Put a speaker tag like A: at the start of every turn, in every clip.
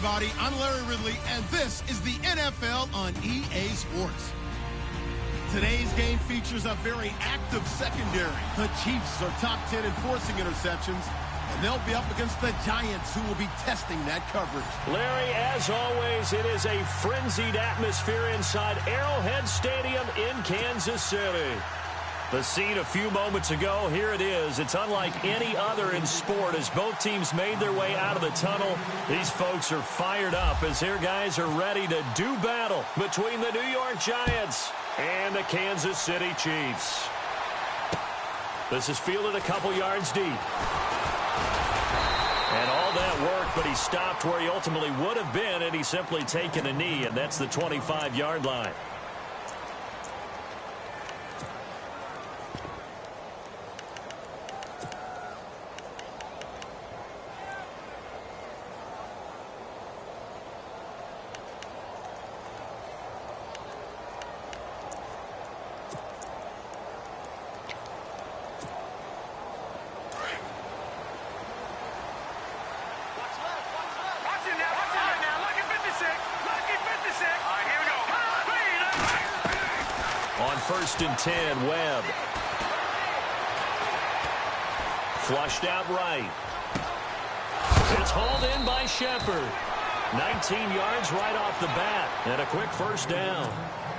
A: everybody. I'm Larry Ridley, and this is the NFL on EA Sports. Today's game features a very active secondary. The Chiefs are top 10 in forcing interceptions, and they'll be up against the Giants, who will be testing that coverage.
B: Larry, as always, it is a frenzied atmosphere inside Arrowhead Stadium in Kansas City. The scene a few moments ago, here it is. It's unlike any other in sport as both teams made their way out of the tunnel. These folks are fired up as their guys are ready to do battle between the New York Giants and the Kansas City Chiefs. This is fielded a couple yards deep. And all that work, but he stopped where he ultimately would have been, and he's simply taken a knee, and that's the 25-yard line. First and 10, Webb. Flushed out right. It's hauled in by Shepard. 19 yards right off the bat, and a quick first down.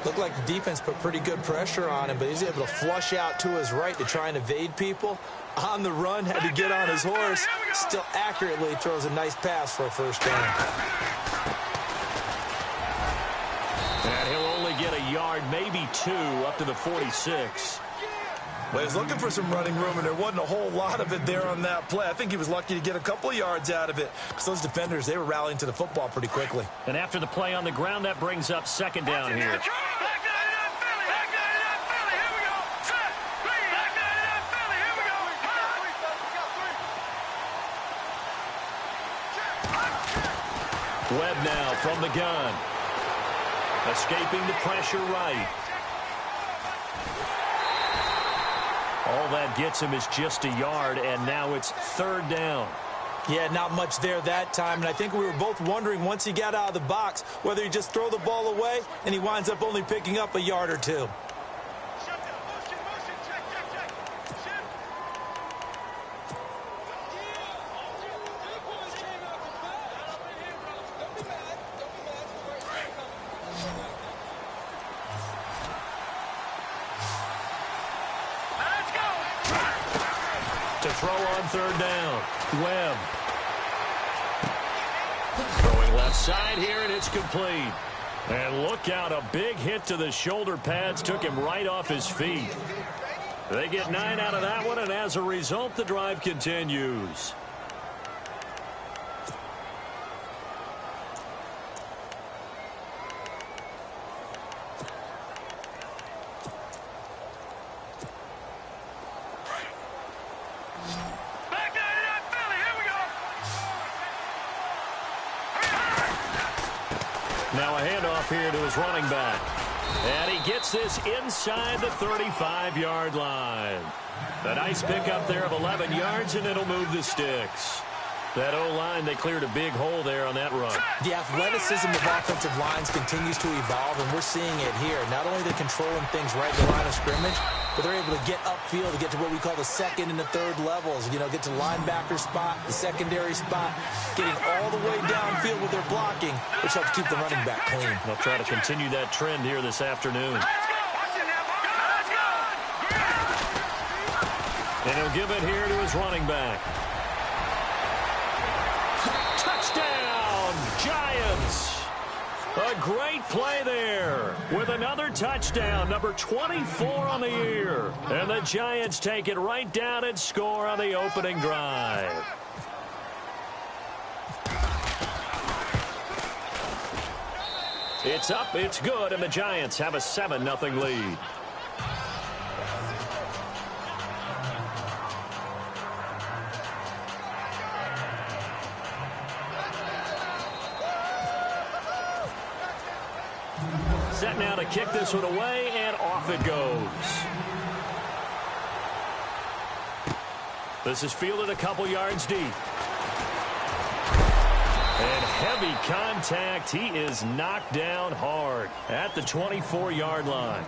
C: Looked like the defense put pretty good pressure on him, but he's able to flush out to his right to try and evade people. On the run, had to get on his horse. Still accurately throws a nice pass for a first down.
B: And he'll only get a yard, maybe two, up to the 46.
D: Well, he's looking for some running room, and there wasn't a whole lot of it there on that play. I think he was lucky to get a couple of yards out of it, because those defenders, they were rallying to the football pretty quickly.
B: And after the play on the ground, that brings up second down here. Webb now from the gun. Escaping the pressure right. All that gets him is just a yard, and now it's third down.
C: Yeah, not much there that time, and I think we were both wondering once he got out of the box whether he just throw the ball away, and he winds up only picking up a yard or two.
B: Throw on third down. Webb. Throwing left side here, and it's complete. And look out, a big hit to the shoulder pads took him right off his feet. They get 9 out of that one, and as a result, the drive continues. Now a handoff here to his running back. And he gets this inside the 35-yard line. A nice pickup there of 11 yards, and it'll move the sticks. That O-line, they cleared a big hole there on that run.
C: The athleticism of offensive lines continues to evolve, and we're seeing it here. Not only they're controlling things right in the line of scrimmage, but they're able to get upfield to get to what we call the second and the third levels. You know, get to linebacker spot, the secondary spot, getting all the way downfield with their blocking, which helps keep the running back clean.
B: They'll try to continue that trend here this afternoon. And he'll give it here to his running back. Touchdown, Giants! A great play there with another touchdown, number 24 on the year. And the Giants take it right down and score on the opening drive. It's up, it's good, and the Giants have a 7-0 lead. Set now to kick this one away, and off it goes. This is fielded a couple yards deep. And heavy contact. He is knocked down hard at the 24-yard line.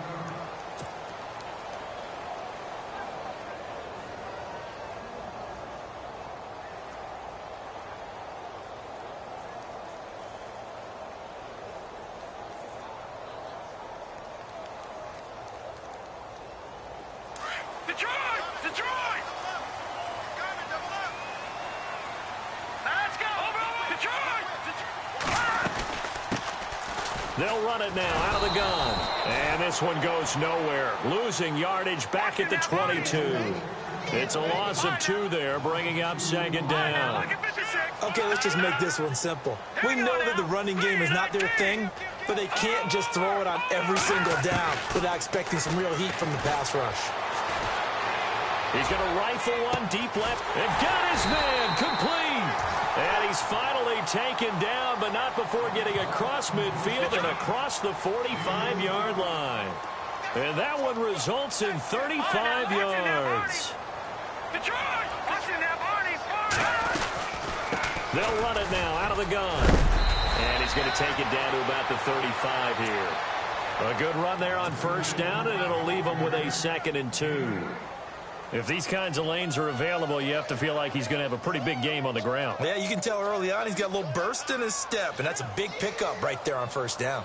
B: They'll run it now out of the gun. And this one goes nowhere. Losing yardage back at the 22. It's a loss of 2 there, bringing up second down.
C: Okay, let's just make this one simple. We know that the running game is not their thing, but they can't just throw it on every single down without expecting some real heat from the pass rush.
B: He's going to rifle one deep left and got his man complete. And he's finally taken down, but not before getting across midfield and across the 45-yard line. And that one results in 35 yards. They'll run it now out of the gun. And he's going to take it down to about the 35 here. A good run there on first down, and it'll leave him with a 2nd and 2. If these kinds of lanes are available, you have to feel like he's going to have a pretty big game on the ground.
D: Yeah, you can tell early on he's got a little burst in his step, and that's a big pickup right there on first down.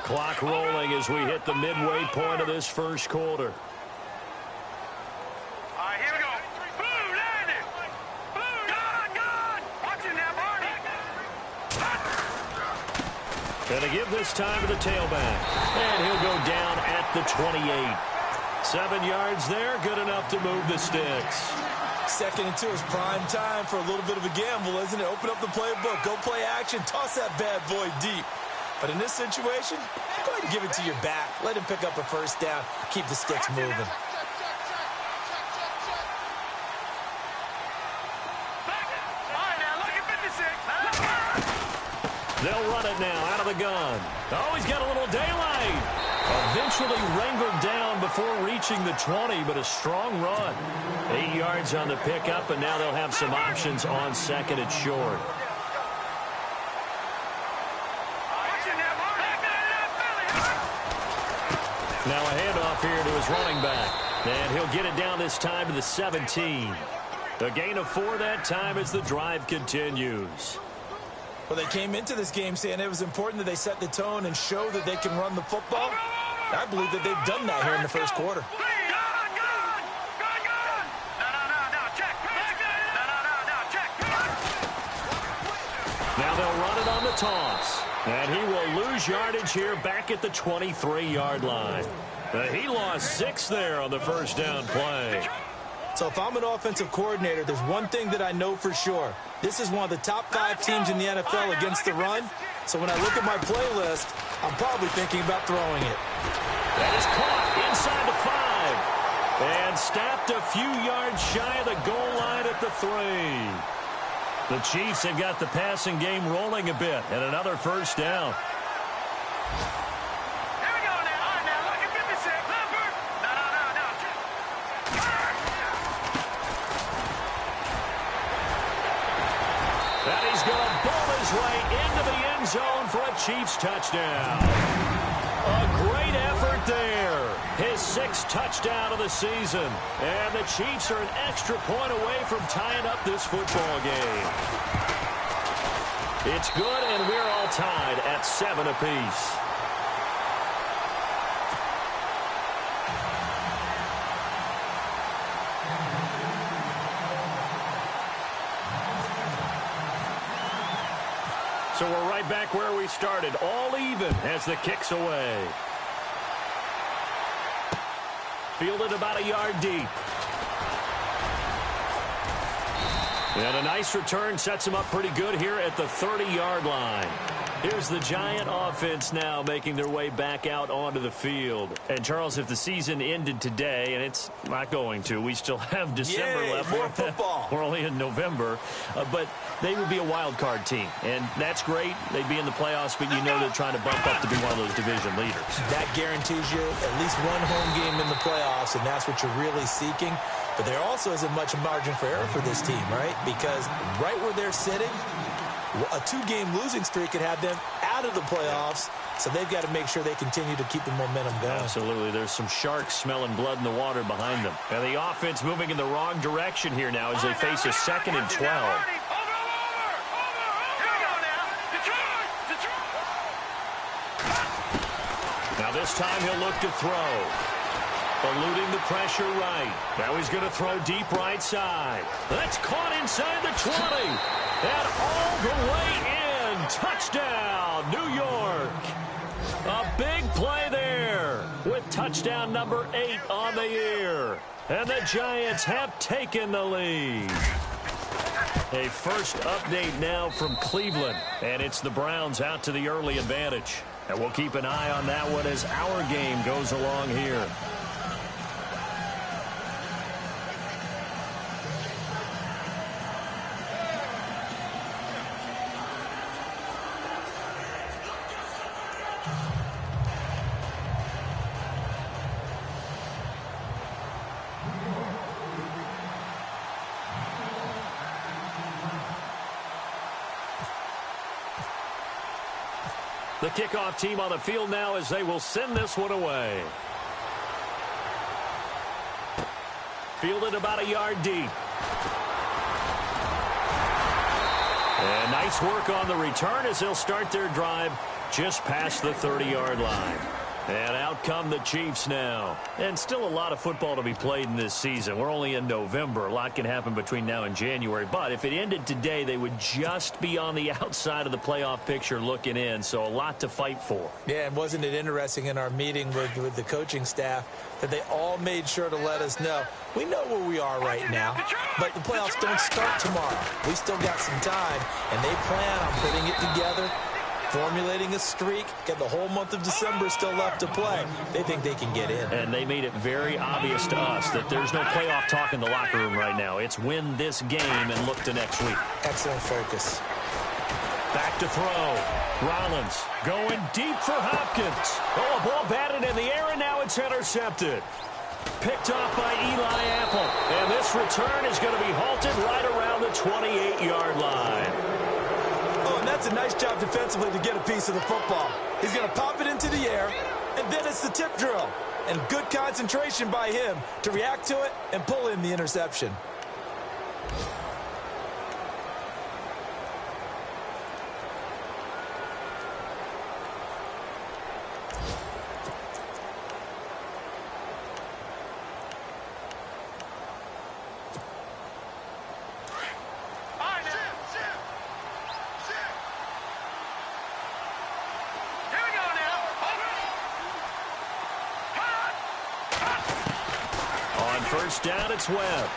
B: Clock rolling as we hit the midway point of this first quarter.
E: All right, here we go. Boom, landed. Boom, gone. Watch it now, Barney.
B: Going to give this time to the tailback. And he'll go down at the 28. 7 yards there, good enough to move the sticks.
D: 2nd and 2 is prime time for a little bit of a gamble, isn't it? Open up the playbook, go play action, toss that bad boy deep. But in this situation, go ahead and give it to your back. Let him pick up a first down, keep the sticks moving.
B: They'll run it now out of the gun. Oh, he's got a little daylight. Eventually wrangled down before reaching the 20, but a strong run. 8 yards on the pickup, and now they'll have some options on 2nd and short. Now a handoff here to his running back. And he'll get it down this time to the 17. A gain of 4 that time as the drive continues.
D: Well, they came into this game saying it was important that they set the tone and show that they can run the football. I believe that they've done that here in the first quarter.
B: Now they'll run it on the toss. And he will lose yardage here back at the 23-yard line. He lost 6 there on the first down play.
C: So if I'm an offensive coordinator, there's one thing that I know for sure. This is one of the top 5 teams in the NFL against the run. So when I look at my playlist, I'm probably thinking about throwing it.
B: That is caught inside the 5. And stopped a few yards shy of the goal line at the 3. The Chiefs have got the passing game rolling a bit, and another first down.
E: Here we go now. All right, now look at 56. Number. No.
B: And he's going to bowl his way into the end zone for a Chiefs touchdown. A great effort there. His 6th touchdown of the season. And the Chiefs are an extra point away from tying up this football game. It's good, and we're all tied at 7 apiece. So we're right back where we started, all even as the kick's away. Fielded about a yard deep. And a nice return sets him up pretty good here at the 30-yard line. Here's the Giant offense now making their way back out onto the field. And, Charles, if the season ended today, and it's not going to, we still have December left.
D: More football.
B: We're only in November. But they would be a wild card team. And that's great. They'd be in the playoffs, but you know they're trying to bump up to be one of those division leaders.
C: That guarantees you at least one home game in the playoffs, and that's what you're really seeking. But there also isn't much margin for error for this team, right? Because right where they're sitting, A 2-game losing streak could have them out of the playoffs, so they've got to make sure they continue to keep the momentum going.
B: Absolutely. There's some sharks smelling blood in the water behind them. And the offense moving in the wrong direction here now as they face a 2nd and 12. Now this time he'll look to throw. Eluding the pressure right. Now he's going to throw deep right side. That's caught inside the 20. And all the way in. Touchdown, New York. A big play there with touchdown number 8 on the year. And the Giants have taken the lead. A first update now from Cleveland. And it's the Browns out to the early advantage. And we'll keep an eye on that one as our game goes along here. The kickoff team on the field now as they will send this one away. Fielded about a yard deep. And nice work on the return as they'll start their drive just past the 30-yard line. And out come the Chiefs now. And still a lot of football to be played in this season. We're only in November. A lot can happen between now and January. But if it ended today, they would just be on the outside of the playoff picture looking in. So a lot to fight for.
C: Yeah, and wasn't it interesting in our meeting with the coaching staff that they all made sure to let us know, we know where we are right now, but the playoffs don't start tomorrow. We still got some time, and they plan on putting it together, formulating a streak, get the whole month of December still left to play. They think they can get in.
B: And they made it very obvious to us that there's no playoff talk in the locker room right now. It's win this game and look to next week.
C: Excellent focus.
B: Back to throw. Rollins going deep for Hopkins. Oh, a ball batted in the air, and now it's intercepted. Picked off by Eli Apple. And this return is going to be halted right around the 28-yard line.
D: Oh, and that's a nice job defensively to get a piece of the football. He's going to pop it into the air, and then it's the tip drill. And good concentration by him to react to it and pull in the interception.
B: First down, it's Webb.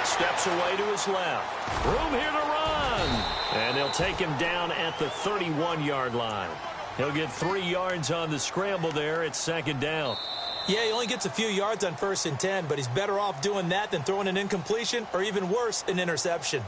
B: Steps away to his left. Room here to run. And they'll take him down at the 31-yard line. He'll get 3 yards on the scramble there. It's second down.
C: Yeah, he only gets a few yards on 1st and 10, but he's better off doing that than throwing an incompletion or even worse, an interception.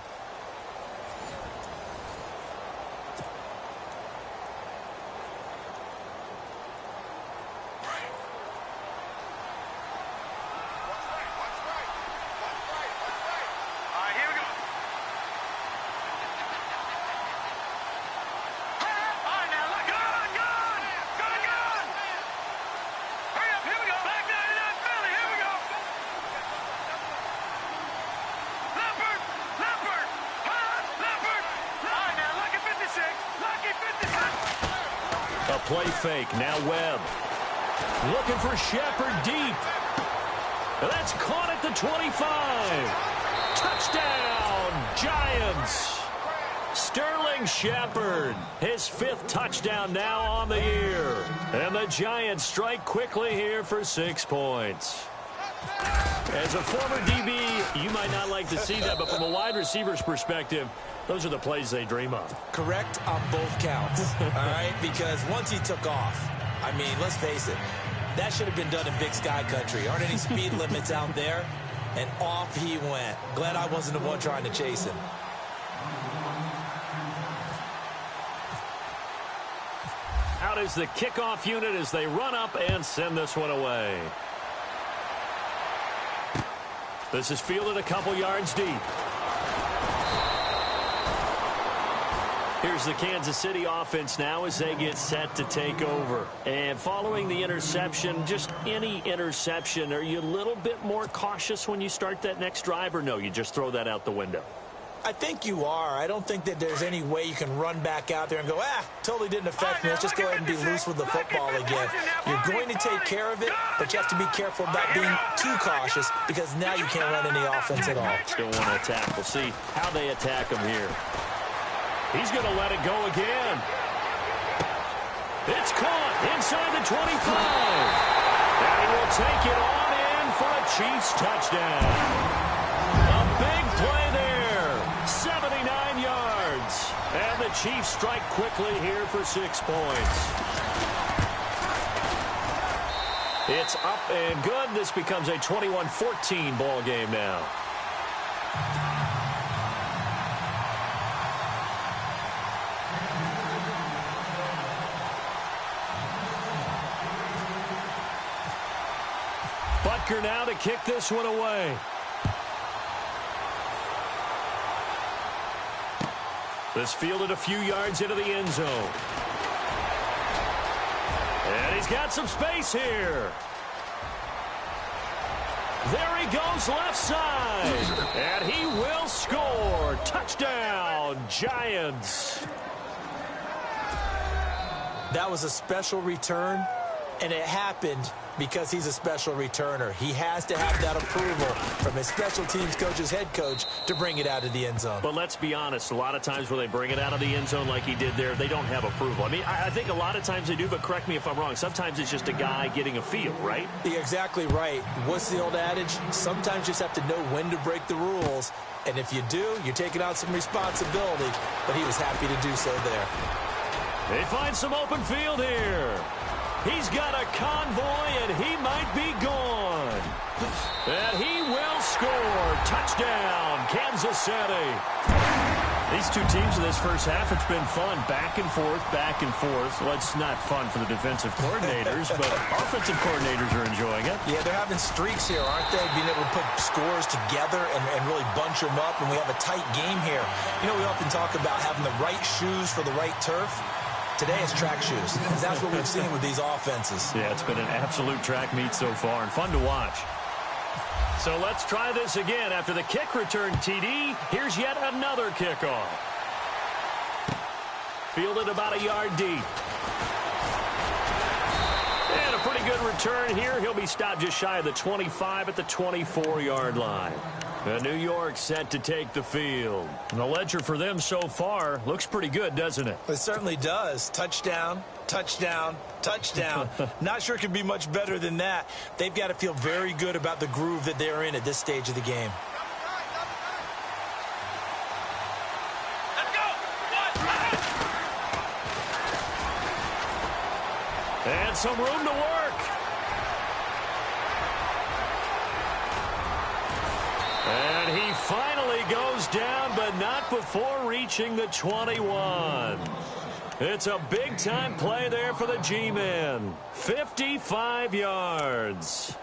B: Play fake. Now Webb. Looking for Shepard deep. That's caught at the 25. Touchdown, Giants. Sterling Shepard. His 5th touchdown now on the year. And the Giants strike quickly here for 6 points. As a former DB, you might not like to see that, but from a wide receiver's perspective, those are the plays they dream of.
C: Correct on both counts, all right? Because once he took off, I mean, let's face it, that should have been done in Big Sky country. Aren't any speed limits out there? And off he went. Glad I wasn't the one trying to chase him.
B: Out is the kickoff unit as they run up and send this one away. This is fielded a couple yards deep. Here's the Kansas City offense now as they get set to take over. And following the interception, just any interception, are you a little bit more cautious when you start that next drive, or no, you just throw that out the window?
C: I think you are. I don't think that there's any way you can run back out there and go, totally didn't affect me. Let's just go ahead and be loose with the football again. You're going to take care of it, but you have to be careful about being too cautious because now you can't run any offense at all.
B: Still want to attack. We'll see how they attack him here. He's going to let it go again. It's caught inside the 25. And he will take it on in for a Chiefs touchdown. A big play there. 79 yards. And the Chiefs strike quickly here for 6 points. It's up and good. This becomes a 21-14 ball game now. Butker now to kick this one away. This fielded a few yards into the end zone. And he's got some space here. There he goes left side. And he will score. Touchdown, Giants.
C: That was a special return, and it happened because he's a special returner. He has to have that approval from his special teams coach's head coach to bring it out of the end zone.
B: But let's be honest, a lot of times when they bring it out of the end zone like he did there, they don't have approval. I mean, I think a lot of times they do, but correct me if I'm wrong. Sometimes it's just a guy getting a feel, right?
C: You're exactly right. What's the old adage? Sometimes you just have to know when to break the rules. And if you do, you're taking on some responsibility. But he was happy to do so there.
B: They find some open field here. He's got a convoy, and he might be gone. And he will score. Touchdown, Kansas City. These two teams in this first half, it's been fun. Back and forth, back and forth. Well, it's not fun for the defensive coordinators, but offensive coordinators are enjoying it.
C: Yeah, they're having streaks here, aren't they? Being able to put scores together and really bunch them up, and we have a tight game here. You know, we often talk about having the right shoes for the right turf. Today it's track shoes. That's what we've seen with these offenses.
B: Yeah, it's been an absolute track meet so far and fun to watch. So let's try this again. After the kick return TD, here's yet another kickoff. Fielded about a yard deep. And a pretty good return here. He'll be stopped just shy of the 25 at the 24-yard line. New York set to take the field. And the ledger for them so far looks pretty good, doesn't it?
C: It certainly does. Touchdown, touchdown, touchdown. Not sure it could be much better than that. They've got to feel very good about the groove that they're in at this stage of the game.
E: Let's go.
B: And some room to work. And he finally goes down, but not before reaching the 21. It's a big-time play there for the G-Men. 55 yards.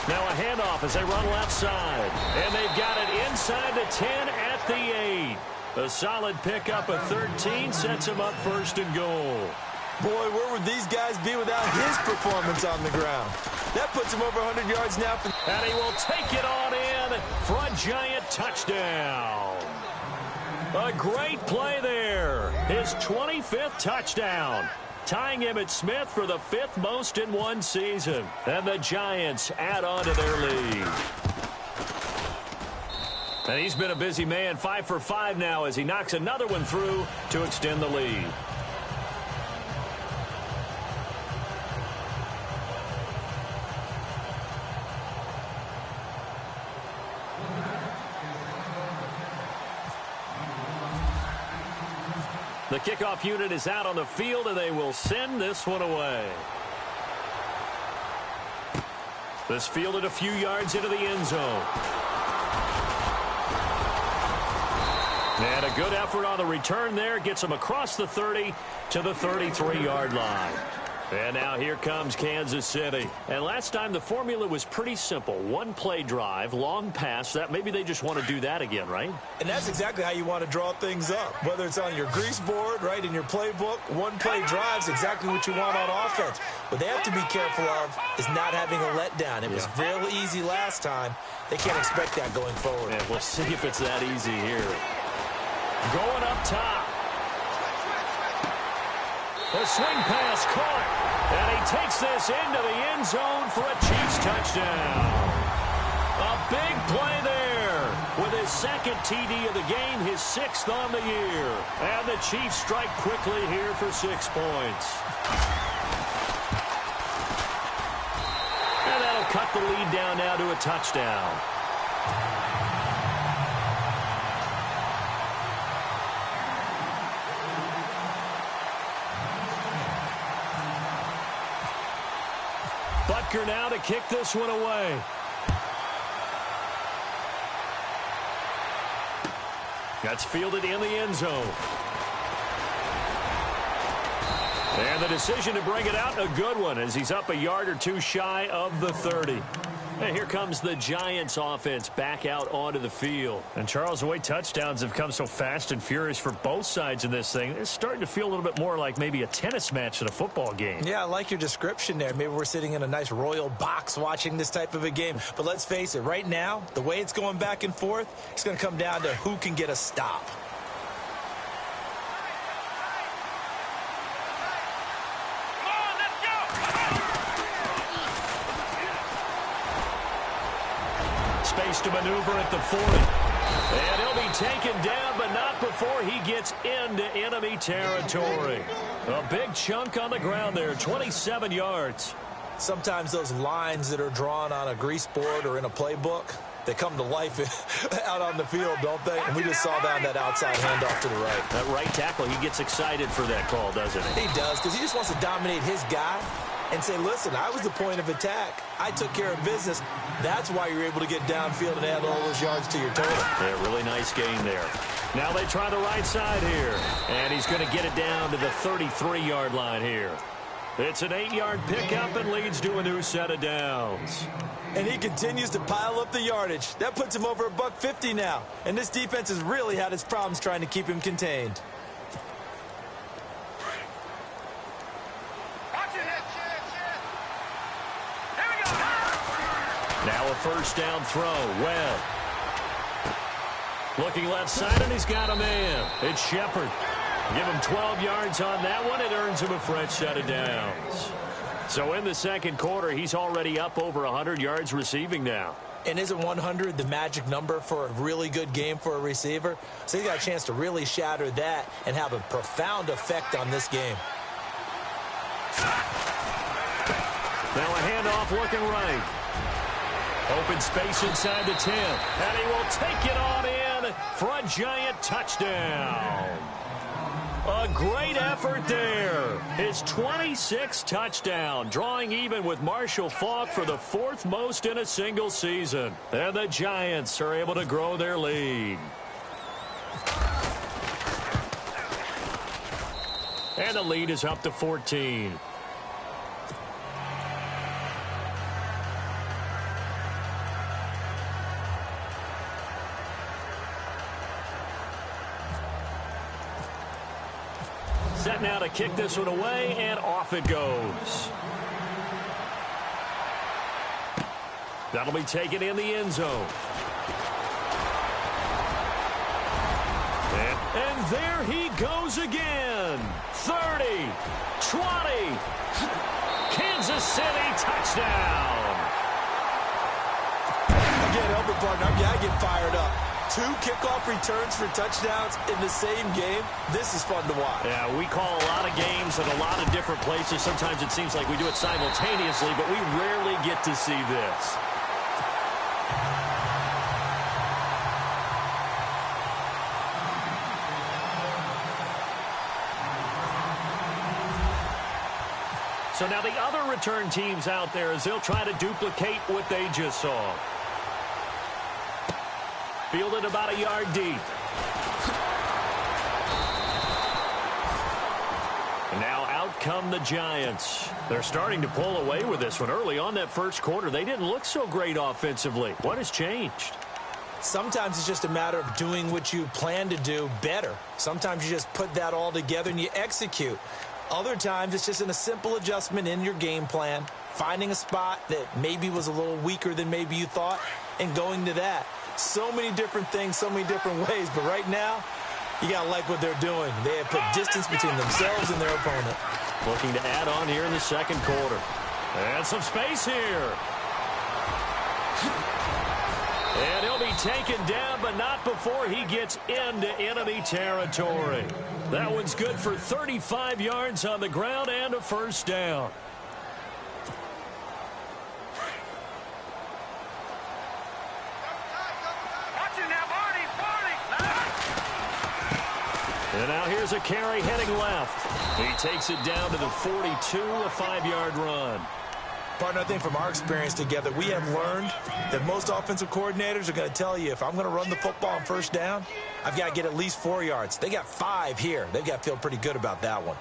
B: Now a handoff as they run left side. And they've got it inside the 10 at the 8. A solid pickup of 13 sets him up first and goal.
C: Boy, where would these guys be without his performance on the ground? That puts him over 100 yards now.
B: And he will take it on in for a Giant touchdown. A great play there. His 25th touchdown. Tying him at Smith for the 5th most in one season. And the Giants add on to their lead. And he's been a busy man, 5 for 5 now as he knocks another one through to extend the lead. The kickoff unit is out on the field, and they will send this one away. This fielded a few yards into the end zone. And a good effort on the return there. Gets him across the 30 to the 33-yard line. And now here comes Kansas City. And last time the formula was pretty simple. One play drive, long pass. That maybe they just want to do that again, right?
D: And that's exactly how you want to draw things up. Whether it's on your grease board, right, in your playbook, one play drive's exactly what you want on offense. What they have to be careful of is not having a letdown. It was real easy last time. They can't expect that going forward.
B: Yeah, we'll see if it's that easy here. Going up top. The swing pass caught, and he takes this into the end zone for a Chiefs touchdown. A big play there with his second TD of the game, his 6th on the year. And the Chiefs strike quickly here for 6 points. And that'll cut the lead down now to a touchdown. Butker now to kick this one away. That's fielded in the end zone. And the decision to bring it out, a good one, as he's up a yard or two shy of the 30. And here comes the Giants offense back out onto the field. And Charles, the way touchdowns have come so fast and furious for both sides in this thing, it's starting to feel a little bit more like maybe a tennis match than a football game.
D: Yeah, I like your description there. Maybe we're sitting in a nice royal box watching this type of a game. But let's face it, right now, the way it's going back and forth, it's going to come down to who can get a stop.
B: Space to maneuver at the 40. And he'll be taken down, but not before he gets into enemy territory. A big chunk on the ground there, 27 yards.
D: Sometimes those lines that are drawn on a grease board or in a playbook, they come to life out on the field, don't they? And we just saw that on that outside handoff to the right.
B: That right tackle, he gets excited for that call, doesn't he?
D: He does, because he just wants to dominate his guy and say, listen, I was the point of attack. I took care of business. That's why you're able to get downfield and add all those yards to your total.
B: Yeah, really nice game there. Now they try the right side here. And he's going to get it down to the 33-yard line here. It's an 8-yard pickup and leads to a new set of downs.
D: And he continues to pile up the yardage. That puts him over $150 now. And this defense has really had its problems trying to keep him contained.
B: Now a first down throw. Webb. Looking left side, and he's got a man. It's Shepard. Give him 12 yards on that one. It earns him a fresh set of downs. So in the second quarter, he's already up over 100 yards receiving now.
D: And isn't 100 the magic number for a really good game for a receiver? So he's got a chance to really shatter that and have a profound effect on this game.
B: Now a handoff looking right. Open space inside the 10. And he will take it on in for a Giant touchdown. A great effort there. His 26th touchdown, drawing even with Marshall Faulk for the 4th most in a single season. And the Giants are able to grow their lead. And the lead is up to 14. Set now to kick this one away, and off it goes. That'll be taken in the end zone. And there he goes again. 30, 20, Kansas City touchdown.
D: Again, help it, partner. I get fired up. 2 kickoff returns for touchdowns in the same game. This is fun to watch.
B: Yeah, we call a lot of games in a lot of different places. Sometimes it seems like we do it simultaneously, but we rarely get to see this. So now the other return teams out there, as they'll try to duplicate what they just saw. Fielded about a yard deep. come the Giants. They're starting to pull away with this one. Early on that first quarter, they didn't look so great offensively. What has changed?
C: Sometimes it's just a matter of doing what you plan to do better. Sometimes you just put that all together and you execute. Other times it's just a simple adjustment in your game plan, finding a spot that maybe was a little weaker than maybe you thought, and going to that. So many different things, so many different ways, but right now, you got to like what they're doing. They have put distance between themselves and their opponent.
B: Looking to add on here in the second quarter. And some space here. And he'll be taken down, but not before he gets into enemy territory. That one's good for 35 yards on the ground and a first down. And now here's a carry heading left. He takes it down to the 42, a 5-yard run.
C: Partner, I think from our experience together, we have learned that most offensive coordinators are going to tell you, if I'm going to run the football on first down, I've got to get at least 4 yards. They got 5 here. They've got to feel pretty good about that one.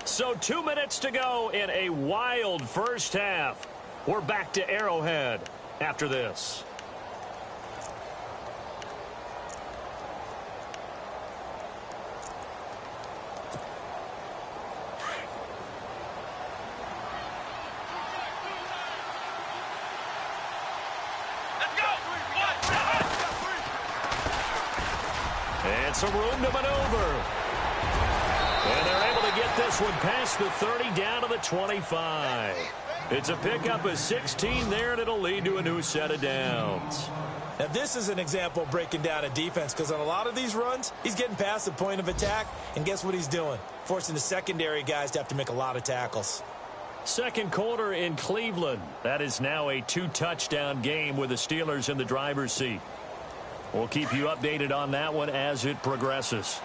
B: So 2 minutes to go in a wild first half. We're back to Arrowhead after this. And some room to maneuver. And they're able to get this one past the 30 down to the 25. It's a pickup of 16 there, and it'll lead to a new set of downs.
C: Now, this is an example of breaking down a defense, because on a lot of these runs, he's getting past the point of attack, and guess what he's doing? Forcing the secondary guys to have to make a lot of tackles.
B: Second quarter in Cleveland. That is now a 2-touchdown game with the Steelers in the driver's seat. We'll keep you updated on that one as it progresses.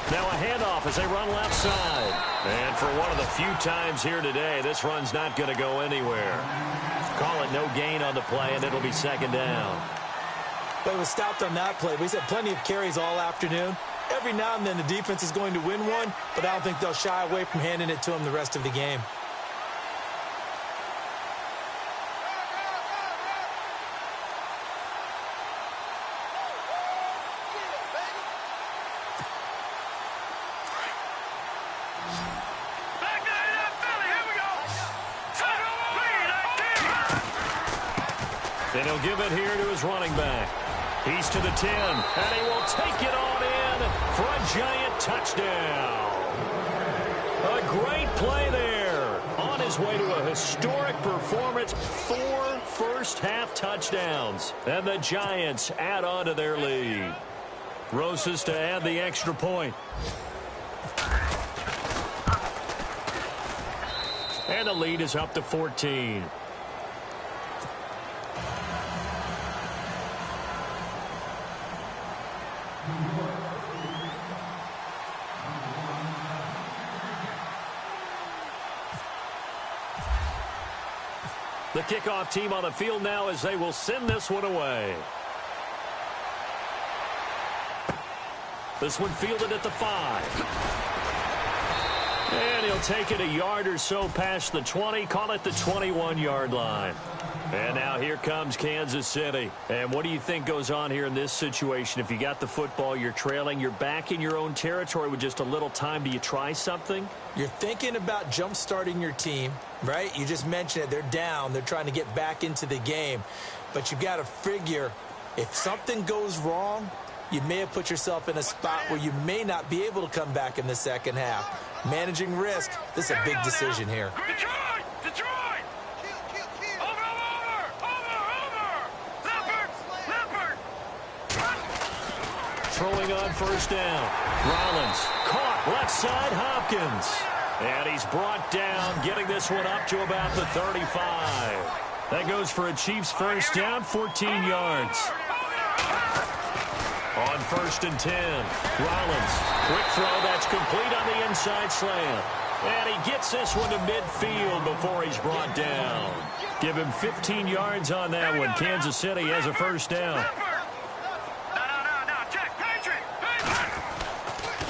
B: Now a handoff as they run left side. And for one of the few times here today, this run's not going to go anywhere. Call it no gain on the play, and it'll be second down.
C: But it was stopped on that play. He's had plenty of carries all afternoon. Every now and then the defense is going to win one, but I don't think they'll shy away from handing it to him the rest of the game.
B: And he'll give it here to his running back. He's to the 10, and he will take it on in for a giant touchdown. A great play there. On his way to a historic performance, 4 first-half touchdowns. And the Giants add on to their lead. Rosas to add the extra point. And the lead is up to 14. The kickoff team on the field now as they will send this one away. This one fielded at the 5. And he'll take it a yard or so past the 20, call it the 21-yard line. And now here comes Kansas City. And what do you think goes on here in this situation? If you got the football, you're trailing, you're back in your own territory with just a little time. Do you try something?
C: You're thinking about jump-starting your team, right? You just mentioned it. They're down. They're trying to get back into the game. But you've got to figure, if something goes wrong, you may have put yourself in a spot where you may not be able to come back in the second half. Managing risk, this is a big decision here.
E: Detroit! Detroit! Over! Leopard!
B: throwing on first down. Rollins caught left side Hopkins. And he's brought down, getting this one up to about the 35. That goes for a Chiefs first down, 14 yards. On 1st and 10, Rollins, quick throw, that's complete on the inside slant. And he gets this one to midfield before he's brought down. Give him 15 yards on that one. Kansas City has a first down.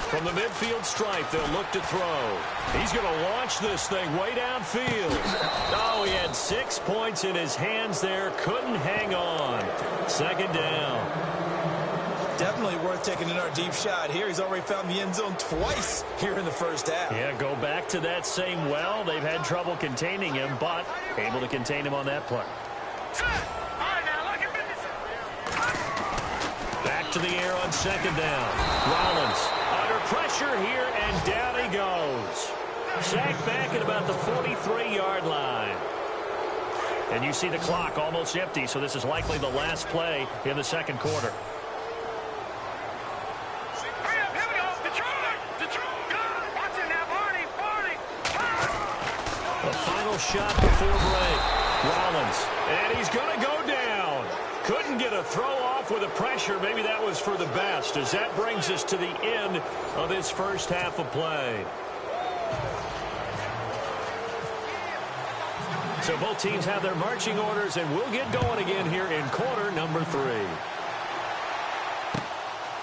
B: From the midfield stripe, they'll look to throw. He's going to launch this thing way downfield. Oh, he had 6 points in his hands there. Couldn't hang on. Second down.
D: Definitely worth taking another deep shot here. He's already found the end zone twice here in the first half.
B: Yeah, go back to that same well. They've had trouble containing him, but able to contain him on that play. Back to the air on second down. Rollins under pressure here, and down he goes. Sacked back at about the 43-yard line. And you see the clock almost empty, so this is likely the last play in the second quarter. Shot before break. Rollins, and he's going to go down. Couldn't get a throw off with the pressure. Maybe that was for the best, as that brings us to the end of this first half of play. So both teams have their marching orders, and we'll get going again here in quarter number 3.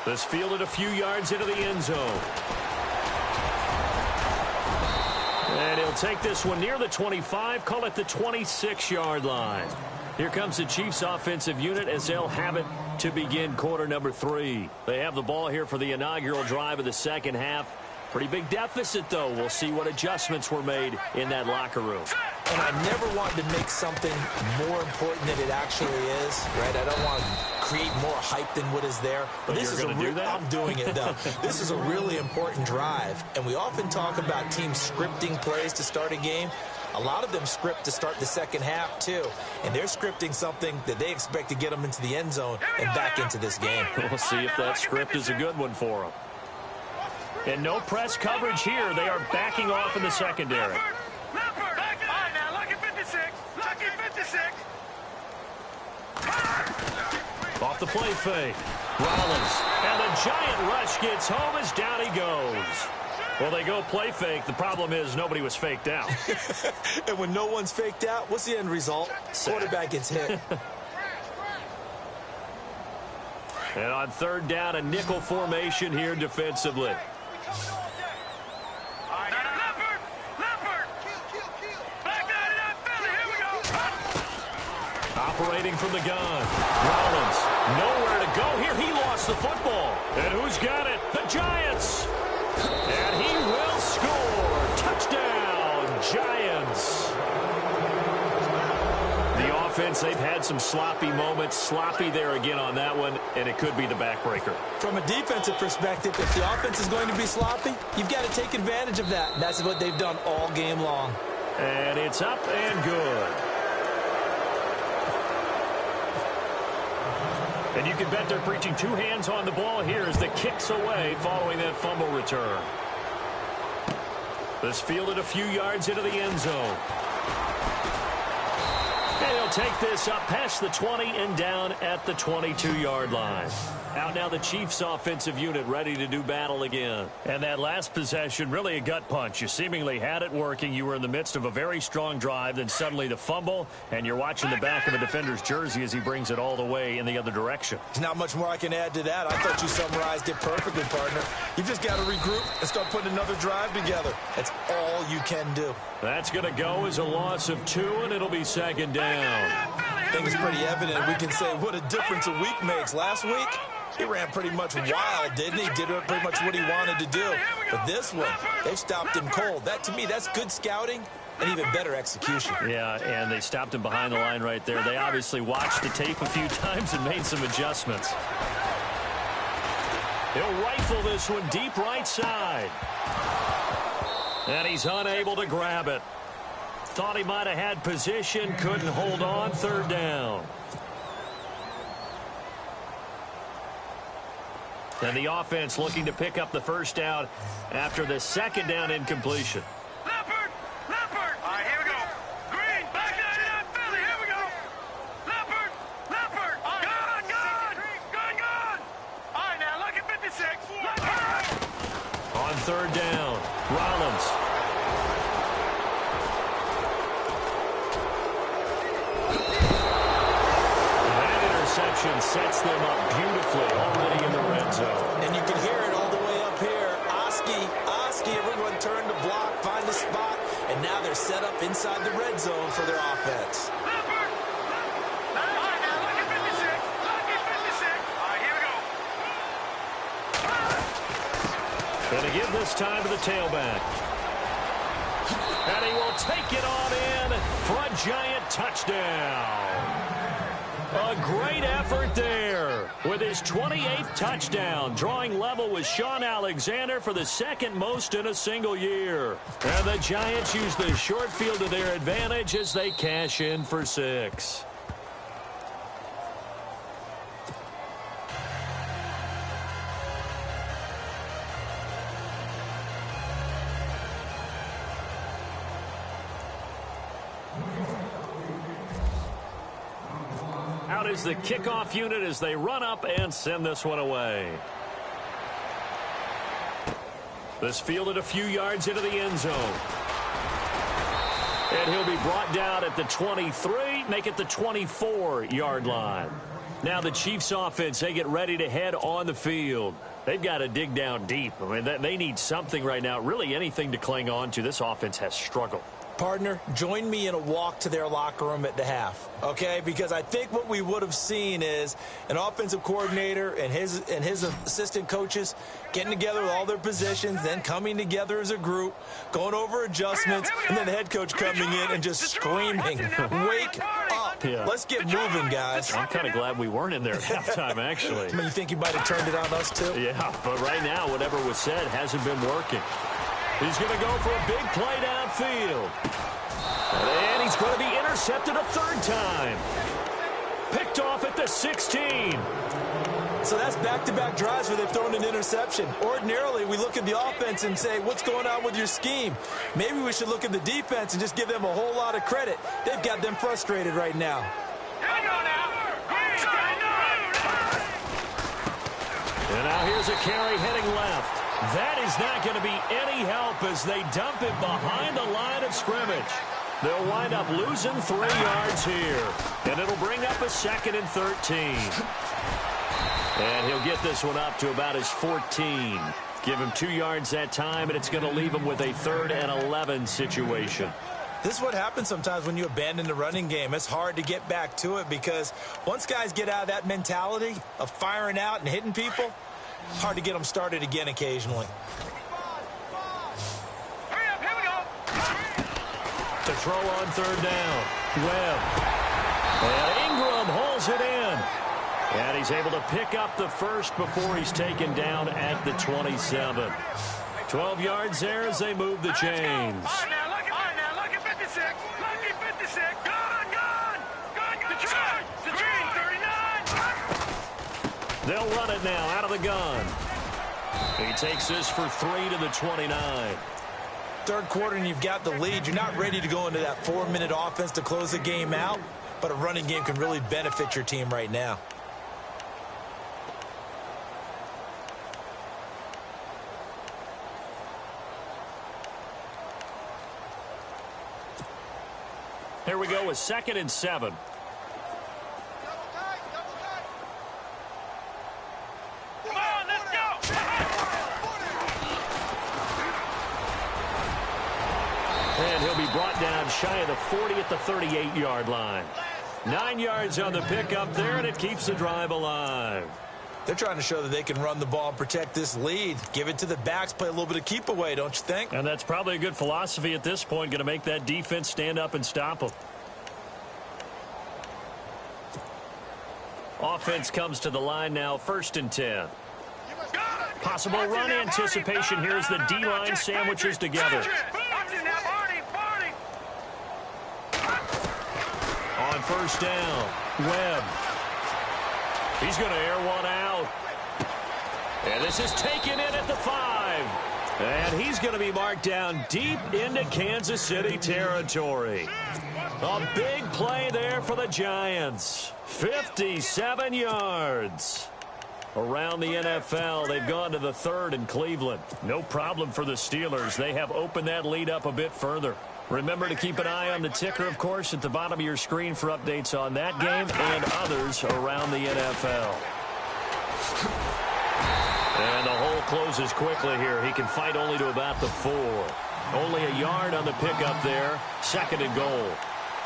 B: This fielded a few yards into the end zone. And he'll take this one near the 25, call it the 26-yard line. Here comes the Chiefs offensive unit as they'll have it to begin quarter number 3. They have the ball here for the inaugural drive of the second half. Pretty big deficit, though. We'll see what adjustments were made in that locker room.
C: And I never wanted to make something more important than it actually is, right? I don't want to create more hype than what is there. But this is I'm doing it, though. This is a really important drive. And we often talk about teams scripting plays to start a game. A lot of them script to start the second half, too. And they're scripting something that they expect to get them into the end zone and back into this game.
B: We'll see if that script is a good one for them. And no press coverage here. They are backing off in the secondary. Off the play fake. Rollins. And the giant rush gets home as down he goes. Well, they go play fake. The problem is nobody was faked out.
D: And when no one's faked out, what's the end result? Quarterback gets hit.
B: And on third down, a nickel formation here defensively. Operating from the gun. Rollins, nowhere to go here. He lost the football. And who's got it? The Giants. And he will score. Touchdown, Giants. The offense, they've had some sloppy moments. Sloppy there again on that one, and it could be the backbreaker.
D: From a defensive perspective, if the offense is going to be sloppy, you've got to take advantage of that. And that's what they've done all game long.
B: And it's up and good. And you can bet they're preaching two hands on the ball here as the kick's away following that fumble return. This fielded a few yards into the end zone. And he'll take this up past the 20 and down at the 22-yard line. Out now the Chiefs offensive unit ready to do battle again. And that last possession, really a gut punch. You seemingly had it working. You were in the midst of a very strong drive. Then suddenly the fumble, and you're watching the back of a defender's jersey as he brings it all the way in the other direction.
D: There's not much more I can add to that. I thought you summarized it perfectly, partner. You've just got to regroup and start putting another drive together. That's all you can do.
B: That's going to go as a loss of 2, and it'll be second down.
D: I think it's pretty evident. We can say what a difference a week makes. Last week, he ran pretty much wild, didn't he? Did pretty much what he wanted to do. But this one, they've stopped him cold. That, to me, that's good scouting and even better execution.
B: Yeah, and they stopped him behind the line right there. They obviously watched the tape a few times and made some adjustments. He'll rifle this one deep right side. And he's unable to grab it. Thought he might have had position, couldn't hold on, third down. And the offense looking to pick up the first down after the second down incompletion.
E: Leopard! Leopard! All right, here we go. Green, back 99, Philly, here we go. Leopard! Leopard! Gun! Gun! Gun! Gun! All right, now, look at 56. Leopard!
B: On third down, Rollins. That interception sets them up beautifully already in the red zone.
C: And you can hear it all the way up here. Oski, everyone turned to block, find a spot, and now they're set up inside the red zone for their offense.
E: Leopard! All right, now, look at 56. Look at 56. All right, here we go.
B: Going to give this time to the tailback. And he will take it on in for a giant touchdown. A great effort there with his 28th touchdown, drawing level with Sean Alexander for the second most in a single year. And the Giants use the short field to their advantage as they cash in for 6. Out is the kickoff unit as they run up and send this one away. This fielded a few yards into the end zone. And he'll be brought down at the 23, make it the 24-yard line. Now the Chiefs offense, they get ready to head on the field. They've got to dig down deep. I mean, they need something right now, really anything to cling on to. This offense has struggled.
C: Partner, join me in a walk to their locker room at the half, okay? Because I think what we would have seen is an offensive coordinator and his assistant coaches getting together with all their positions, then coming together as a group, going over adjustments, and then the head coach coming in and just screaming, "Wake up.
B: Yeah.
C: Let's get moving, guys."
B: I'm kind of glad we weren't in there at halftime, actually.
C: I mean, you think he might have turned it on us, too?
B: Yeah, but right now, whatever was said hasn't been working. He's going to go for a big play downfield. And he's going to be intercepted a third time. Picked off at the 16.
C: So that's back-to-back drives where they've thrown an interception. Ordinarily, we look at the offense and say, what's going on with your scheme? Maybe we should look at the defense and just give them a whole lot of credit. They've got them frustrated right now.
E: Here we go now. Green,
B: And now here's a carry heading left. That is not going to be any help as they dump it behind the line of scrimmage. They'll wind up losing 3 yards here. And it'll bring up a 2nd and 13. And he'll get this one up to about his 14. Give him 2 yards that time, and it's going to leave him with a 3rd and 11 situation.
C: This is what happens sometimes when you abandon the running game. It's hard to get back to it because once guys get out of that mentality of firing out and hitting people, hard to get them started again occasionally.
E: Hurry up, here we go.
B: To throw on 3rd down, Webb. And Ingram hauls it in. And he's able to pick up the first before he's taken down at the 27. 12 yards there as they move the chains.
E: All right, now, look at 56. Look at 56. Gun! The try! The green, 39.
B: They'll run it now out of the gun. He takes this for 3 to the 29.
C: Third quarter and you've got the lead. You're not ready to go into that 4-minute offense to close the game out, but a running game can really benefit your team right now.
B: Here we go with 2nd and 7.
E: Come on, let's go.
B: And he'll be brought down shy of the 40 at the 38-yard line. 9 yards on the pickup there, and it keeps the drive alive.
C: They're trying to show that they can run the ball and protect this lead. Give it to the backs, play a little bit of keep away, don't you think?
B: And that's probably a good philosophy at this point, going to make that defense stand up and stop them. Offense comes to the line now, 1st and 10. Possible run anticipation here as the D-line sandwiches together. On 1st down, Webb. He's going to air one out. And this is taken in at the 5. And he's going to be marked down deep into Kansas City territory. A big play there for the Giants. 57 yards. Around the NFL, they've gone to the 3rd in Cleveland. No problem for the Steelers. They have opened that lead up a bit further. Remember to keep an eye on the ticker, of course, at the bottom of your screen for updates on that game and others around the NFL. And the hole closes quickly here. He can fight only to about the 4. Only a yard on the pickup there. 2nd and goal.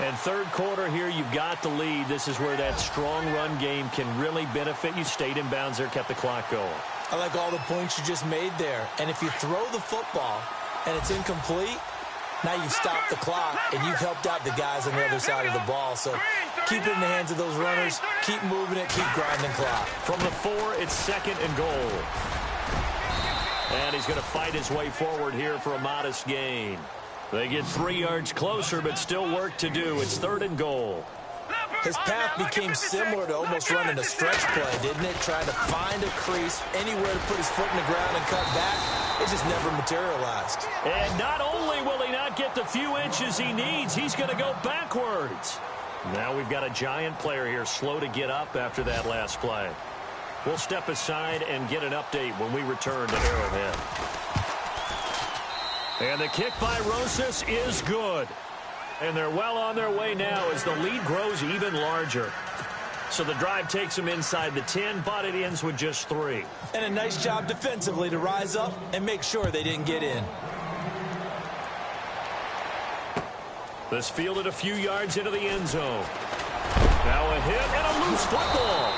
B: And 3rd quarter here, you've got the lead. This is where that strong run game can really benefit you. Stayed in bounds there, kept the clock going.
C: I like all the points you just made there. And if you throw the football and it's incomplete, now you've stopped the clock and you've helped out the guys on the other side of the ball. So keep it in the hands of those runners. Keep moving it. Keep grinding clock.
B: From the 4, it's 2nd and goal. And he's going to fight his way forward here for a modest gain. They get 3 yards closer, but still work to do. It's 3rd and goal.
C: His path became similar to almost running a stretch play, didn't it? Trying to find a crease, anywhere to put his foot in the ground and cut back. It just never materialized.
B: And not only will he not get the few inches he needs, he's going to go backwards. Now we've got a Giant player here slow to get up after that last play. We'll step aside and get an update when we return to Arrowhead. And the kick by Rosas is good. And they're well on their way now as the lead grows even larger. So the drive takes them inside the 10, but it ends with just 3.
C: And a nice job defensively to rise up and make sure they didn't get in.
B: This fielded a few yards into the end zone. Now a hit and a loose football.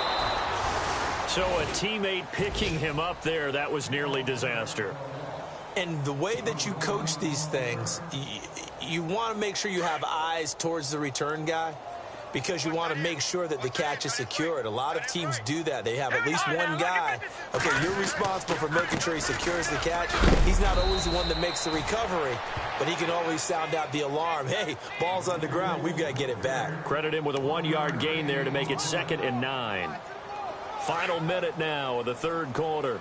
B: So a teammate picking him up there, that was nearly disaster.
C: And the way that you coach these things, you want to make sure you have eyes towards the return guy because you want to make sure that the catch is secured. A lot of teams do that. They have at least one guy. Okay, you're responsible for making sure he secures the catch. He's not always the one that makes the recovery, but he can always sound out the alarm. Hey, ball's on the ground. We've got to get it back.
B: Credit him with a 1-yard gain there to make it 2nd and 9. Final minute now of the 3rd quarter.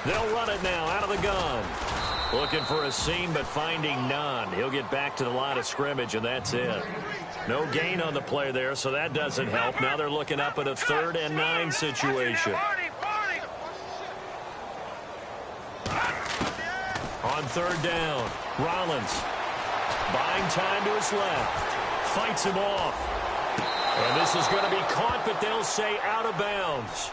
B: They'll run it now out of the gun. Looking for a seam, but finding none. He'll get back to the line of scrimmage, and that's it. No gain on the play there, so that doesn't help. Now they're looking up at a 3rd and 9 situation. On 3rd down, Rollins buying time to his left. Fights him off. And this is going to be caught, but they'll say out of bounds.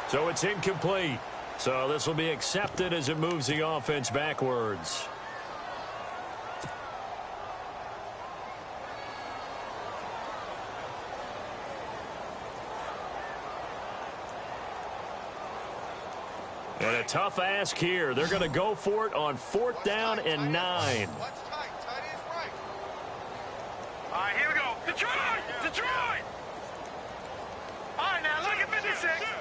B: So it's incomplete. So this will be accepted as it moves the offense backwards. And a tough ask here. They're going to go for it on 4th down and 9.
E: All right, here we go. Detroit! Detroit! All right, now look at 56.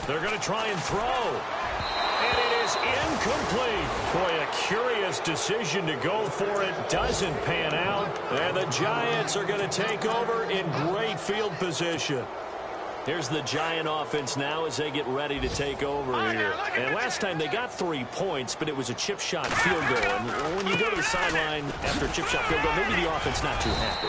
B: They're going to try and throw. And it is incomplete. Boy, a curious decision to go for it. Doesn't pan out. And the Giants are going to take over in great field position. Here's the Giant offense now as they get ready to take over here. And last time they got 3 points, but it was a chip shot field goal. And when you go to the sideline after a chip shot field goal, maybe the offense not too happy.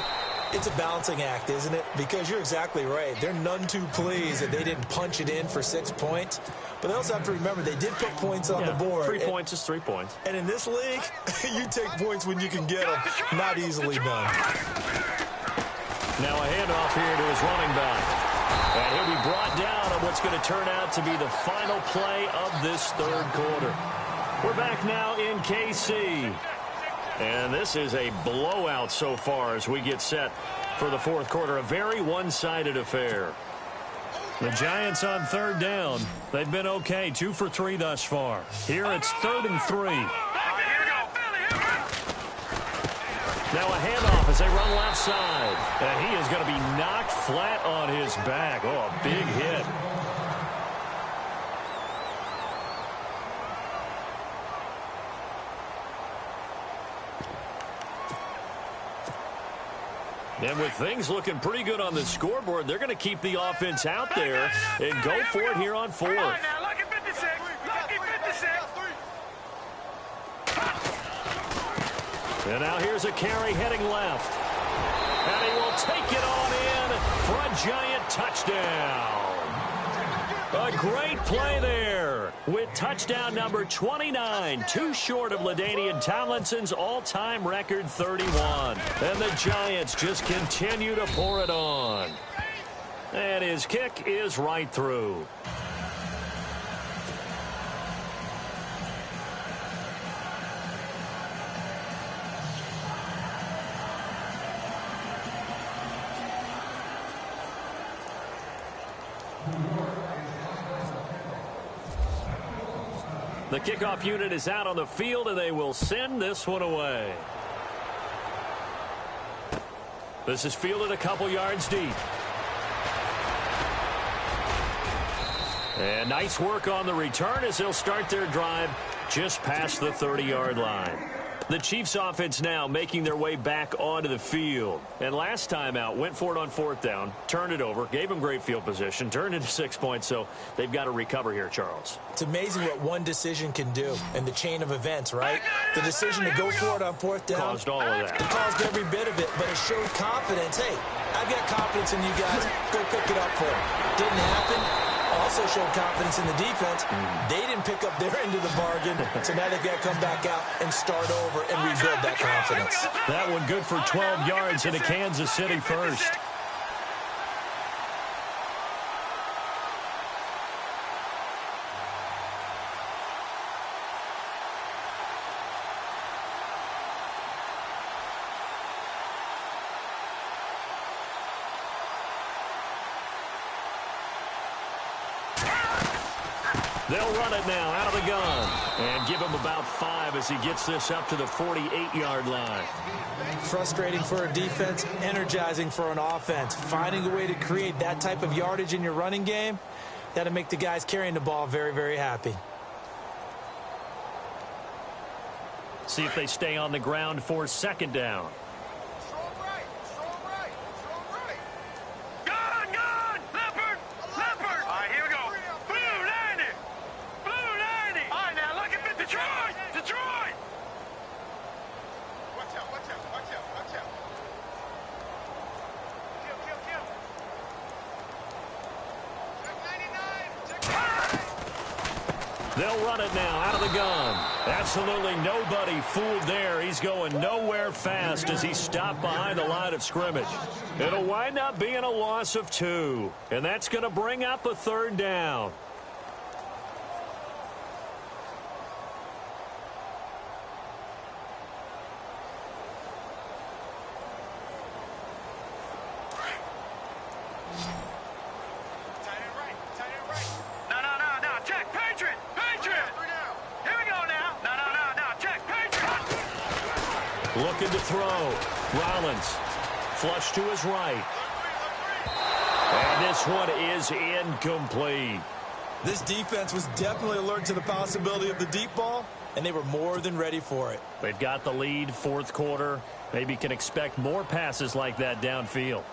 C: It's a balancing act, isn't it? Because you're exactly right. They're none too pleased that they didn't punch it in for 6 points. But they also have to remember they did put points on the board.
B: 3 points is 3 points.
C: And in this league, you take points when you can get them. Not easily done.
B: Now a handoff here to his running back. And he'll be brought down on what's going to turn out to be the final play of this 3rd quarter. We're back now in KC. And this is a blowout so far as we get set for the 4th quarter. A very one-sided affair. The Giants on 3rd down. They've been okay. 2 for 3 thus far. Here it's 3rd and 3. Now a handoff as they run left side. And he is going to be knocked flat on his back. Oh, a big hit. And with things looking pretty good on the scoreboard, they're going to keep the offense out there and go for it here on fourth.
E: All right, now, lucky 56. Lucky 56.
B: And now here's a carry heading left. And he will take it on in for a giant touchdown. A great play there with touchdown number 29, too short of LaDainian Tomlinson's all-time record 31. And the Giants just continue to pour it on. And his kick is right through. The kickoff unit is out on the field, and they will send this one away. This is fielded a couple yards deep. And nice work on the return as they'll start their drive just past the 30-yard line. The Chiefs offense now making their way back onto the field. And last time out, went for it on fourth down, turned it over, gave them great field position, turned into 6 points, so they've got to recover here, Charles.
C: It's amazing what one decision can do in the chain of events, right? The decision to go for it on fourth down.
B: Caused all of that.
C: It caused every bit of it, but it showed confidence. Hey, I've got confidence in you guys. Go pick it up for it. Didn't happen. Also showed confidence in the defense. They didn't pick up their end of the bargain, so now they've got to come back out and start over and rebuild that confidence.
B: That one good for 12 yards into Kansas City first. They'll run it now out of the gun and give him about 5 as he gets this up to the 48-yard line.
C: Frustrating for a defense, energizing for an offense. Finding a way to create that type of yardage in your running game, that'll make the guys carrying the ball very, very happy.
B: See if they stay on the ground for second down. They'll run it now out of the gun. Absolutely nobody fooled there. He's going nowhere fast as he stopped behind the line of scrimmage. It'll wind up being a loss of 2. And that's going to bring up a third down. Looking to throw. Rollins. Flush to his right. And this one is incomplete.
D: This defense was definitely alert to the possibility of the deep ball, and they were more than ready for it.
B: They've got the lead, fourth quarter. Maybe can expect more passes like that downfield.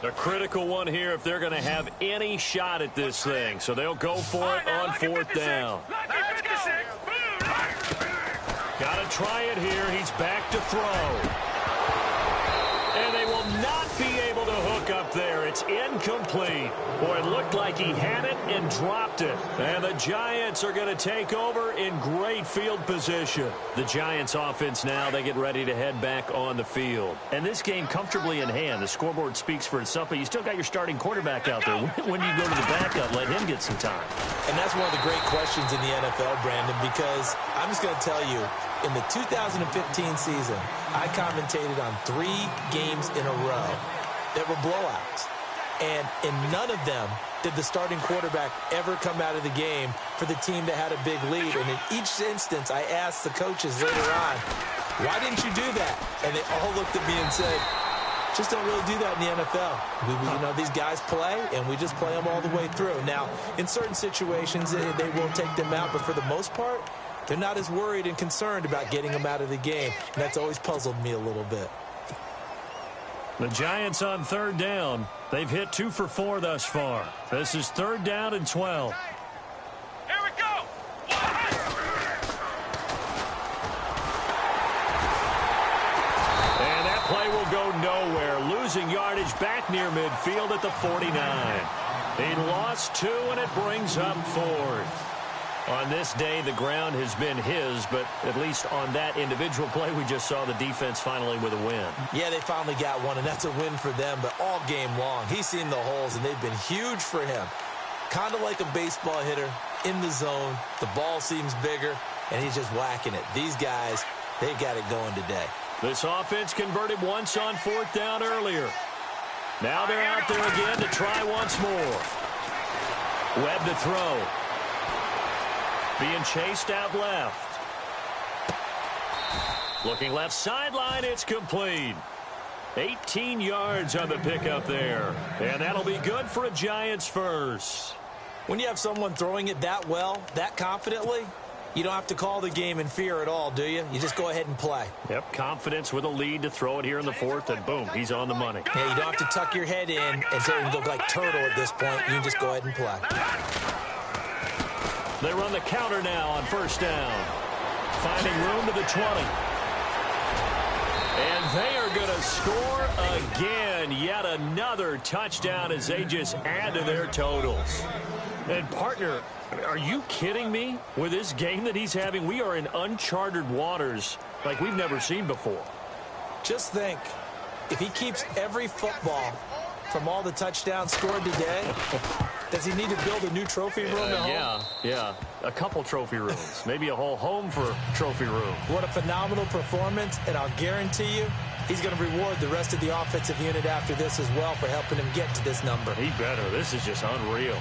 B: A critical one here if they're going to have any shot at this thing. So they'll go for it on fourth down. Got to try it here. He's back to throw. And they will not be able to hook up there. It's incomplete. Boy, it looked like he had it and dropped it. And the Giants are going to take over in great field position. The Giants offense now, they get ready to head back on the field. And this game comfortably in hand. The scoreboard speaks for itself, but you still got your starting quarterback out there. When do you go to the backup, let him get some time?
C: And that's one of the great questions in the NFL, Brandon, because I'm just going to tell you, in the 2015 season, I commentated on 3 games in a row that were blowouts. And in none of them did the starting quarterback ever come out of the game for the team that had a big lead. And in each instance, I asked the coaches later on, why didn't you do that? And they all looked at me and said, just don't really do that in the NFL. You know, these guys play, and we just play them all the way through. Now, in certain situations, they will take them out, but for the most part, They're not as worried and concerned about getting him out of the game, and that's always puzzled me a little bit.
B: The Giants on third down. They've hit 2 for 4 thus far. This is third down and 12.
E: Here we go.
B: And that play will go nowhere. Losing yardage back near midfield at the 49. He lost 2, and it brings up 4th. On this day, the ground has been his, but at least on that individual play, we just saw the defense finally with a win.
C: Yeah, they finally got one, and that's a win for them, but all game long, he's seen the holes, and they've been huge for him. Kind of like a baseball hitter in the zone. The ball seems bigger, and he's just whacking it. These guys, they got it going today.
B: This offense converted once on fourth down earlier. Now they're out there again to try once more. Webb to throw. Being chased out left. Looking left sideline, it's complete. 18 yards on the pickup there. And that'll be good for a Giants first.
C: When you have someone throwing it that well, that confidently, you don't have to call the game in fear at all, do you? You just go ahead and play.
B: Yep, confidence with a lead to throw it here in the fourth, and boom, he's on the money.
C: Yeah, you don't have to tuck your head in and look like turtle at this point. You can just go ahead and play.
B: They run the counter now on first down. Finding room to the 20. And they are going to score again. Yet another touchdown as they just add to their totals. And, partner, are you kidding me? With this game that he's having, we are in uncharted waters like we've never seen before.
C: Just think, if he keeps every football from all the touchdowns scored today, does he need to build a new trophy room at home?
B: Yeah. A couple trophy rooms. Maybe a whole home for trophy room.
C: What a phenomenal performance, and I'll guarantee you he's going to reward the rest of the offensive unit after this as well for helping him get to this number.
B: He better. This is just unreal.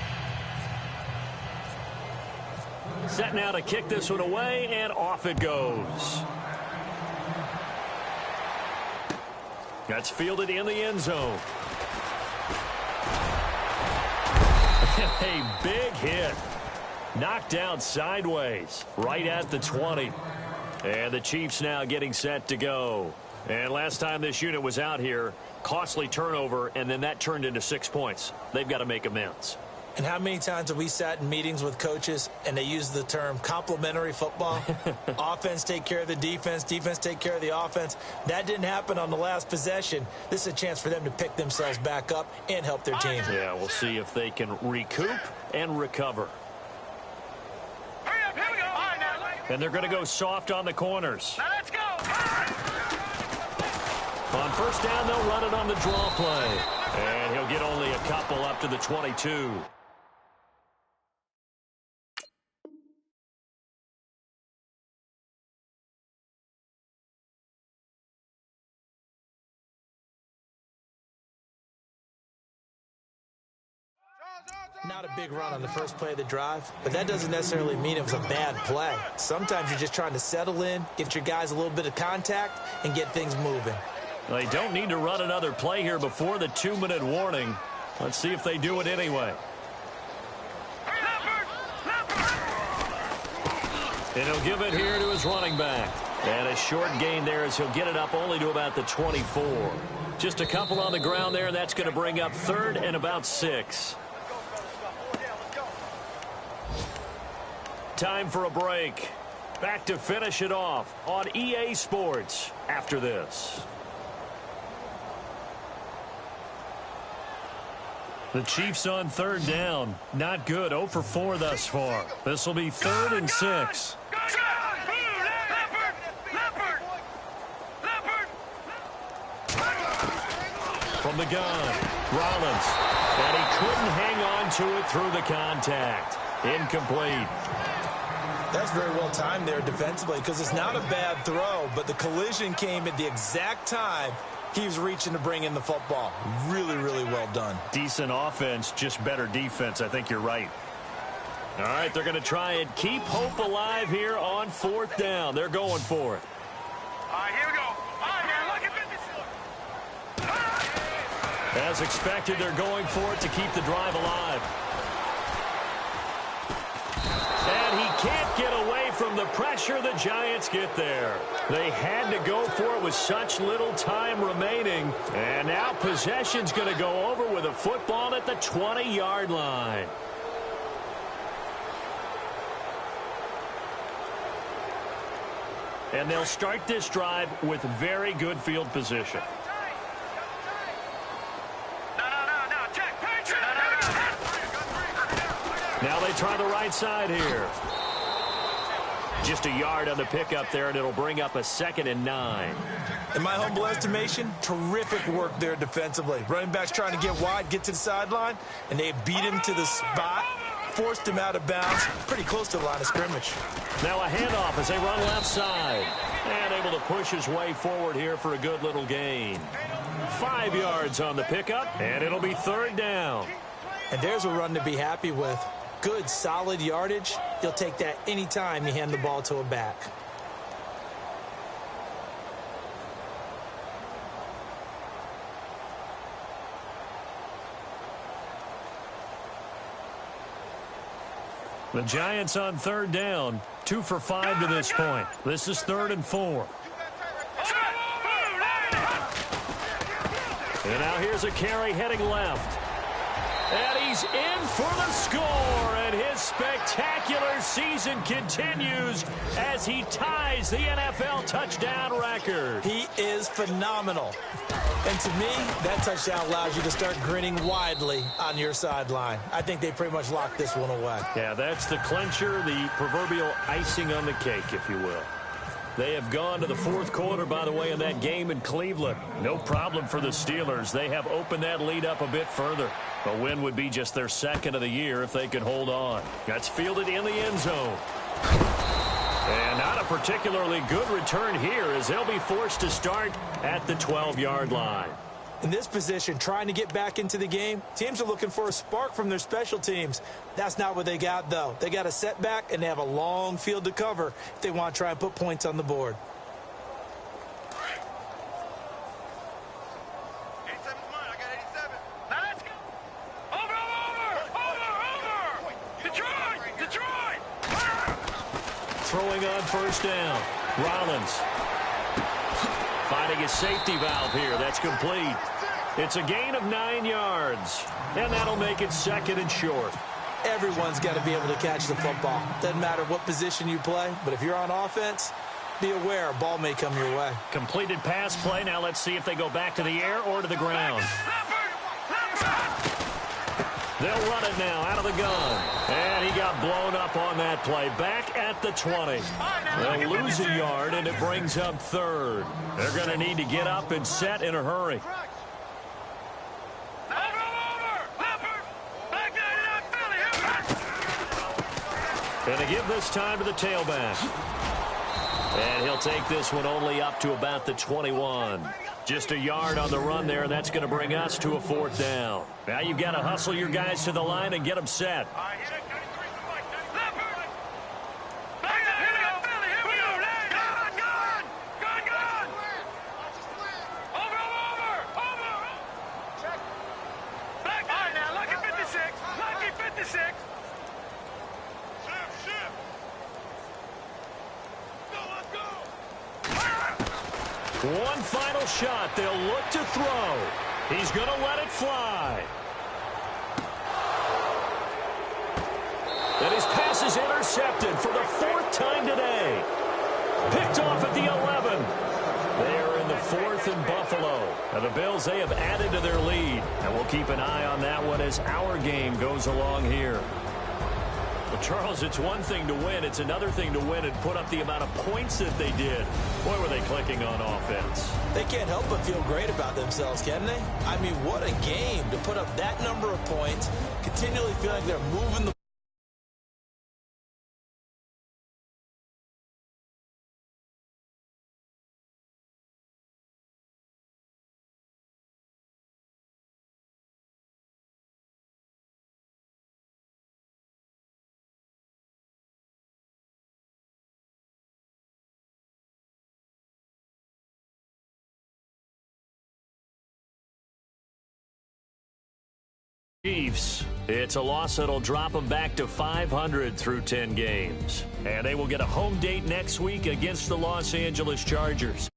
B: Set now to kick this one away, and off it goes. That's fielded in the end zone. A big hit. Knocked down sideways, right at the 20. And the Chiefs now getting set to go. And last time this unit was out here, costly turnover, and then that turned into 6 points. They've got to make amends.
C: And how many times have we sat in meetings with coaches and they use the term complementary football? Offense take care of the defense, defense take care of the offense. That didn't happen on the last possession. This is a chance for them to pick themselves back up and help their team.
B: Yeah, we'll see if they can recoup and recover.
E: Hurry up, here we go.
B: And they're going to go soft on the corners.
E: Now let's go.
B: On first down, they'll run it on the draw play. And he'll get only a couple up to the 22.
C: Not a big run on the first play of the drive, but that doesn't necessarily mean it was a bad play. Sometimes you're just trying to settle in, get your guys a little bit of contact, and get things moving.
B: They don't need to run another play here before the 2-minute warning. Let's see if they do it anyway. And he'll give it here to his running back. And a short gain there as he'll get it up only to about the 24. Just a couple on the ground there, and that's going to bring up third and about 6. Time for a break. Back to finish it off on EA Sports after this. The Chiefs on third down. Not good. 0 for 4 thus far. This will be third and 6. From the gun, Rollins. And he couldn't hang on to it through the contact. Incomplete.
C: That's very well timed there defensively because it's not a bad throw, but the collision came at the exact time he was reaching to bring in the football. Really, really well done.
B: Decent offense, just better defense. I think you're right. All right, they're going to try and keep hope alive here on fourth down. They're going for it.
E: All right, here we go. All right, now look at this.
B: As expected, they're going for it to keep the drive alive. And he can't get away from the pressure. The Giants get there. They had to go for it with such little time remaining. And now possession's going to go over with a football at the 20-yard line. And they'll start this drive with very good field position. Now they try the right side here. Just a yard on the pickup there, and it'll bring up a 2nd and 9.
D: In my humble estimation, terrific work there defensively. Running back's trying to get wide, get to the sideline, and they beat him to the spot, forced him out of bounds, pretty close to the line of scrimmage.
B: Now a handoff as they run left side. And able to push his way forward here for a good little gain. 5 yards on the pickup, and it'll be 3rd down.
C: And there's a run to be happy with. Good, solid yardage. You'll take that anytime you hand the ball to a back.
B: The Giants on 3rd down. 2 for 5 to this point. This is 3rd and 4. And now here's a carry heading left. And he's in for the score, and his spectacular season continues as he ties the NFL touchdown record.
C: He is phenomenal. And to me, that touchdown allows you to start grinning widely on your sideline. I think they pretty much locked this one away.
B: Yeah, that's the clincher, the proverbial icing on the cake, if you will. They have gone to the 4th quarter, by the way, in that game in Cleveland. No problem for the Steelers. They have opened that lead up a bit further. A win would be just their 2nd of the year if they could hold on. That's fielded in the end zone. And not a particularly good return here as they'll be forced to start at the 12-yard line.
C: In this position, trying to get back into the game, teams are looking for a spark from their special teams. That's not what they got, though. They got a setback, and they have a long field to cover if they want to try and put points on the board.
E: 87's mine. I got 87. Now let's go. Over. Detroit.
B: Throwing on 1st down. Rollins finding a safety valve here. That's complete. It's a gain of 9 yards, and that'll make it 2nd and short.
C: Everyone's got to be able to catch the football. Doesn't matter what position you play, but if you're on offense, be aware a ball may come your way.
B: Completed pass play. Now let's see if they go back to the air or to the ground. They'll run it now out of the gun. And he got blown up on that play. Back at the 20. They'll lose a yard, and it brings up 3rd. They're going to need to get up and set in a hurry. And they give this time to the tailback. And he'll take this one only up to about the 21. Just a yard on the run there, and that's going to bring us to a 4th down. Now you've got to hustle your guys to the line and get them set. One final shot. They'll look to throw. He's going to let it fly. And his pass is intercepted for the 4th time today. Picked off at the 11. They are in the 4th and Buffalo. Now the Bills, they have added to their lead. And we'll keep an eye on that one as our game goes along here. Well, Charles, it's one thing to win. It's another thing to win and put up the amount of points that they did. Boy, were they clicking on offense.
C: They can't help but feel great about themselves, can they? I mean, what a game to put up that number of points, continually feeling like they're moving the
B: Chiefs, it's a loss that'll drop them back to 500 through 10 games. And they will get a home date next week against the Los Angeles Chargers.